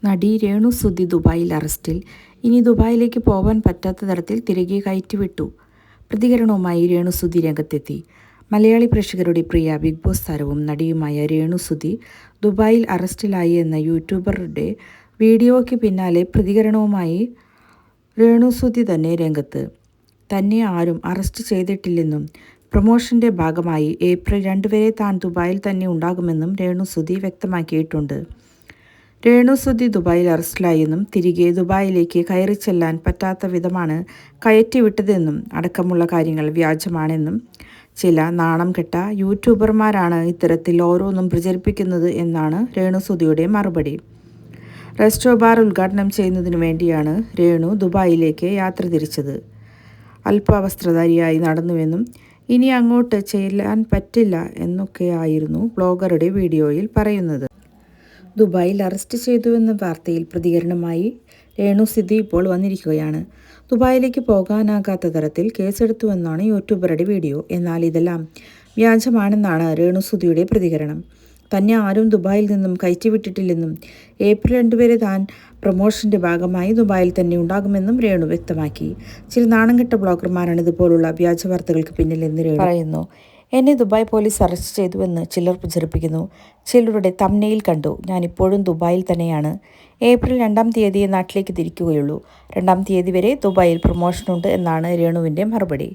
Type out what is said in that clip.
നടി രേണു സുധി ദുബായിൽ അറസ്റ്റിൽ. ഇനി ദുബായിലേക്ക് പോവാൻ പറ്റാത്ത തരത്തിൽ തിരികെ കയറ്റിവിട്ടു. പ്രതികരണവുമായി രേണു സുധി രംഗത്തെത്തി. മലയാളി പ്രേക്ഷകരുടെ പ്രിയ ബിഗ് ബോസ് താരവും നടിയുമായ രേണു സുധി ദുബായിൽ അറസ്റ്റിലായി എന്ന യൂട്യൂബറുടെ വീഡിയോയ്ക്ക് പിന്നാലെ പ്രതികരണവുമായി രേണു സുധി തന്നെ രംഗത്ത്. തന്നെ ആരും അറസ്റ്റ് ചെയ്തിട്ടില്ലെന്നും പ്രൊമോഷന്റെ ഭാഗമായി ഏപ്രിൽ 2 വരെ താൻ ദുബായിൽ തന്നെ ഉണ്ടാകുമെന്നും രേണു സുധി വ്യക്തമാക്കിയിട്ടുണ്ട്. രേണു സുധി ദുബായിൽ അറസ്റ്റിലായെന്നും തിരികെ ദുബായിലേക്ക് കയറി ചെല്ലാൻ പറ്റാത്ത വിധമാണ് കയറ്റിവിട്ടതെന്നും അടക്കമുള്ള കാര്യങ്ങൾ വ്യാജമാണെന്നും ചില നാണം കെട്ട യൂട്യൂബർമാരാണ് ഇത്തരത്തിൽ ഓരോന്നും പ്രചരിപ്പിക്കുന്നത് എന്നാണ് രേണു സുധിയുടെ മറുപടി. റെസ്റ്റോ ബാർ ഉദ്ഘാടനം ചെയ്യുന്നതിനു വേണ്ടിയാണ് രേണു ദുബായിലേക്ക് യാത്ര തിരിച്ചത്. അല്പവസ്ത്രധാരിയായി നടന്നുവെന്നും ഇനി അങ്ങോട്ട് ചെല്ലാൻ പറ്റില്ല എന്നൊക്കെയായിരുന്നു ബ്ലോഗറുടെ വീഡിയോയിൽ പറയുന്നത്. ദുബായിൽ അറസ്റ്റ് ചെയ്തുവെന്ന വാർത്തയിൽ പ്രതികരണമായി രേണു സുധി ഇപ്പോൾ വന്നിരിക്കുകയാണ്. ദുബായിലേക്ക് പോകാനാകാത്ത തരത്തിൽ കേസെടുത്തുവെന്നാണ് യൂട്യൂബറുടെ വീഡിയോ. എന്നാൽ ഇതെല്ലാം വ്യാജമാണെന്നാണ് രേണു സുധിയുടെ പ്രതികരണം. തന്നെ ആരും ദുബായിൽ നിന്നും കയറ്റിവിട്ടിട്ടില്ലെന്നും ഏപ്രിൽ 2 വരെ താൻ പ്രൊമോഷന്റെ ഭാഗമായി ദുബായിൽ തന്നെ ഉണ്ടാകുമെന്നും രേണു വ്യക്തമാക്കി. ചില നാണംകെട്ട ബ്ലോഗർമാരാണ് ഇതുപോലുള്ള വ്യാജ വാർത്തകൾക്ക് പിന്നിലെന്ന് രേണു പറയുന്നു. എന്നെ ദുബായ് പോലീസ് അറസ്റ്റ് ചെയ്തുവെന്ന് ചിലർ പ്രചരിപ്പിക്കുന്നു. ചിലരുടെ തംബ്നെയിൽ കണ്ടു. ഞാനിപ്പോഴും ദുബായിൽ തന്നെയാണ്. ഏപ്രിൽ 2-ാം തീയതിയെ നാട്ടിലേക്ക് തിരിക്കുകയുള്ളൂ. 2-ാം തീയതി വരെ ദുബായിൽ പ്രൊമോഷനുണ്ട് എന്നാണ് രേണുവിൻ്റെ മറുപടി.